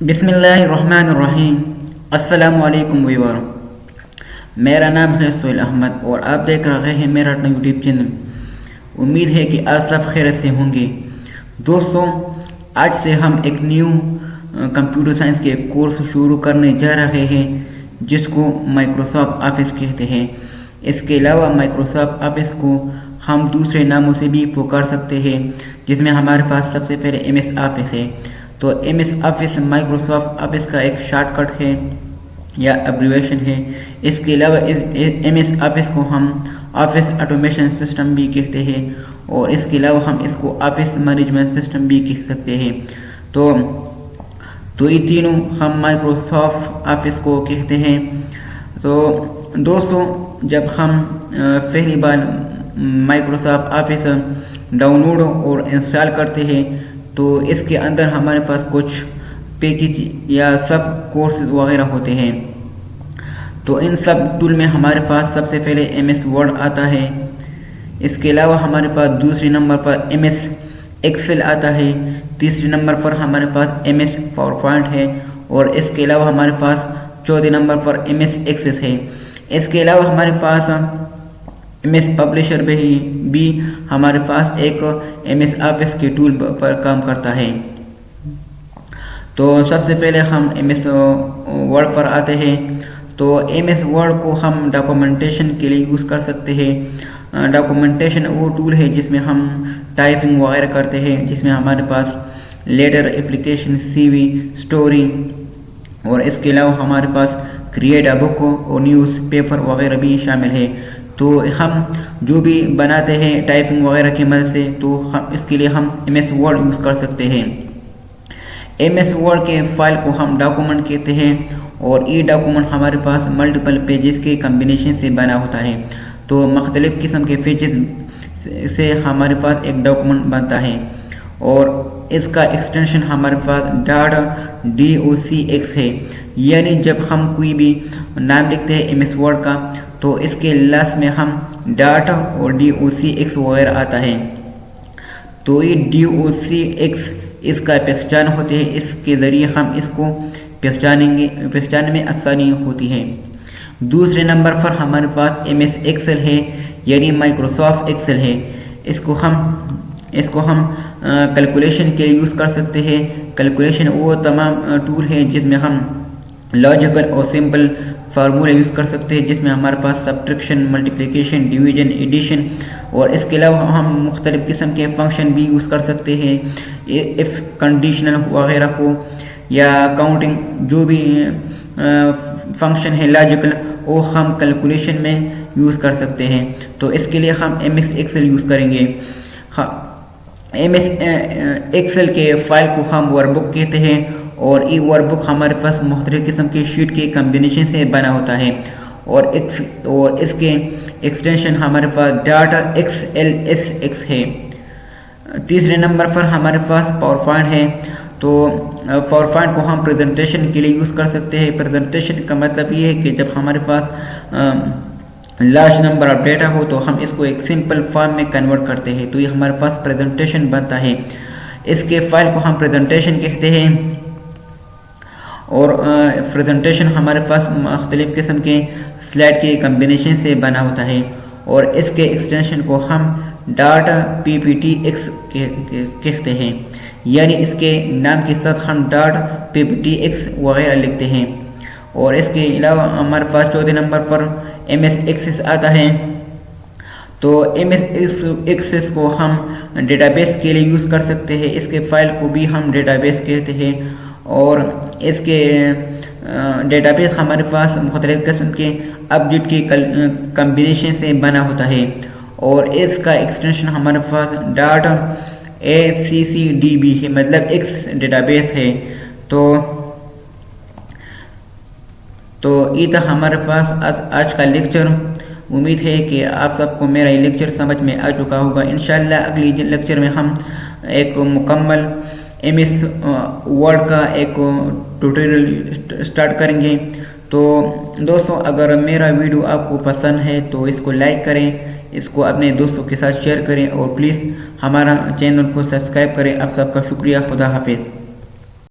بسم اللہ الرحمن الرحیم۔ السلام علیکم ویور، میرا نام ہے سہیل احمد اور آپ دیکھ رہے ہیں میرا اپنا یوٹیوب چینل۔ امید ہے کہ آپ سب خیریت سے ہوں گے۔ دوستوں، آج سے ہم ایک نیو کمپیوٹر سائنس کے کورس شروع کرنے جا رہے ہیں جس کو مائکروسافٹ آفس کہتے ہیں۔ اس کے علاوہ مائکروسافٹ آفس کو ہم دوسرے ناموں سے بھی پکار سکتے ہیں، جس میں ہمارے پاس سب سے پہلے ایم ایس آفس ہے۔ تو M S Office Microsoft Office کا ایک شارٹ کٹ ہے یا ایبریویشن ہے۔ اس کے علاوہ ایم ایس آفس کو ہم آفس آٹومیشن سسٹم بھی کہتے ہیں اور اس کے علاوہ ہم اس کو آفس مینجمنٹ سسٹم بھی کہہ سکتے ہیں۔ تو یہ تینوں ہم مائکروسافٹ آفس کو کہتے ہیں۔ تو دوستوں، جب ہم پہلی بار مائکروسافٹ آفس ڈاؤن لوڈ اور انسٹال کرتے ہیں تو اس کے اندر ہمارے پاس کچھ پیکج یا سب کورسز وغیرہ ہوتے ہیں۔ تو ان سب ٹول میں ہمارے پاس سب سے پہلے ایم ایس ورڈ آتا ہے۔ اس کے علاوہ ہمارے پاس دوسرے نمبر پر ایم ایس ایکسل آتا ہے۔ تیسرے نمبر پر ہمارے پاس ایم ایس پاور پوائنٹ ہے اور اس کے علاوہ ہمارے پاس چوتھے نمبر پر ایم ایس ایکسس ہے۔ اس کے علاوہ ہمارے پاس ایم ایس پبلشر بھی ہمارے پاس ایک ایم ایس آفس کے ٹول پر کام کرتا ہے۔ تو سب سے پہلے ہم ایم ایس ورڈ پر آتے ہیں۔ تو ایم ایس ورڈ کو ہم ڈاکومنٹیشن کے لیے یوز کر سکتے ہیں۔ ڈاکومنٹیشن وہ ٹول ہے جس میں ہم ٹائپنگ وغیرہ کرتے ہیں، جس میں ہمارے پاس لیٹر، اپلیکیشن، سی وی، اسٹوری اور اس کے علاوہ ہمارے پاس کریٹ اے بک اور نیوز پیپر وغیرہ بھی شامل ہے۔ تو ہم جو بھی بناتے ہیں ٹائپنگ وغیرہ کی مدد سے، تو اس کے لیے ہم ایم ایس ورڈ یوز کر سکتے ہیں۔ ایم ایس ورڈ کے فائل کو ہم ڈاکومنٹ کہتے ہیں اور یہ ڈاکومنٹ ہمارے پاس ملٹیپل پیجز کے کمبینیشن سے بنا ہوتا ہے۔ تو مختلف قسم کے پیجز سے ہمارے پاس ایک ڈاکومنٹ بنتا ہے اور اس کا ایکسٹینشن ہمارے پاس .docx ہے۔ یعنی جب ہم کوئی بھی نام لکھتے ہیں ایم ایس ورڈ کا تو اس کے لاسٹ میں ہم ڈاٹ اور .docx وغیرہ آتا ہے۔ تو یہ .docx اس کا پہچان ہوتی ہے، اس کے ذریعے ہم اس کو پہچاننے میں آسانی ہوتی ہے۔ دوسرے نمبر پر ہمارے پاس ایم ایس ایکسل ہے، یعنی مائکروسافٹ ایکسل ہے۔ اس کو ہم کیلکولیشن کے لیے یوز کر سکتے ہیں۔ کیلکولیشن وہ تمام ٹول ہے جس میں ہم لاجیکل اور سمپل فارمولہ یوز کر سکتے ہیں، جس میں ہمارے پاس سبٹریکشن، ملٹیپلیکیشن، ڈویژن، ایڈیشن اور اس کے علاوہ ہم مختلف قسم کے فنکشن بھی یوز کر سکتے ہیں، ایف کنڈیشنل وغیرہ ہو یا کاؤنٹنگ، جو بھی فنکشن ہے لاجیکل وہ ہم کیلکولیشن میں یوز کر سکتے ہیں۔ تو اس کے لیے ہم ایم ایس ایکسل یوز کریں گے۔ ایم ایس ایکسل کے فائل کو ہم ورک بک کہتے ہیں اور یہ ورک بک ہمارے پاس مختلف قسم کے شیٹ کے کمبینیشن سے بنا ہوتا ہے اور اس کے ایکسٹینشن ہمارے پاس .xlsx ہے۔ تیسرے نمبر پر ہمارے پاس پاور پوائنٹ ہے۔ تو پاور پوائنٹ کو ہم پریزنٹیشن کے لیے یوز کر سکتے ہیں۔ پریزنٹیشن کا مطلب یہ ہے کہ جب ہمارے پاس لارج نمبر آف ڈیٹا ہو تو ہم اس کو ایک سمپل فارم میں کنورٹ کرتے ہیں، تو یہ ہمارے پاس پریزنٹیشن بنتا ہے۔ اس کے فائل کو ہم پریزنٹیشن کہتے ہیں اور پریزنٹیشن ہمارے پاس مختلف قسم کے سلائڈ کے کمبینیشن سے بنا ہوتا ہے اور اس کے ایکسٹینشن کو ہم .pptx کہتے ہیں، یعنی اس کے نام کے ساتھ ہم .pptx وغیرہ لکھتے ہیں۔ اور اس کے علاوہ ہمارے پاس چوتھے نمبر پر ایم ایس ایکسس آتا ہے۔ تو ایم ایس ایکسس کو ہم ڈیٹا بیس کے لیے یوز کر سکتے ہیں۔ اس کے فائل کو بھی ہم ڈیٹا بیس کہتے ہیں اور اس کے ڈیٹا بیس ہمارے پاس مختلف قسم کے آبجیکٹ کے کمبینیشن سے بنا ہوتا ہے اور اس کا ایکسٹینشن ہمارے پاس .accdb ہے، مطلب ایکس ڈیٹا بیس ہے۔ تو یہ تھا ہمارے پاس آج کا لیکچر۔ امید ہے کہ آپ سب کو میرا یہ لیکچر سمجھ میں آ چکا ہوگا۔ انشاءاللہ اگلی لیکچر میں ہم ایک مکمل ایم ایس ورڈ کا ایک ٹیوٹوریل سٹارٹ کریں گے۔ تو دوستوں، اگر میرا ویڈیو آپ کو پسند ہے تو اس کو لائک کریں، اس کو اپنے دوستوں کے ساتھ شیئر کریں اور پلیز ہمارا چینل کو سبسکرائب کریں۔ آپ سب کا شکریہ۔ خدا حافظ۔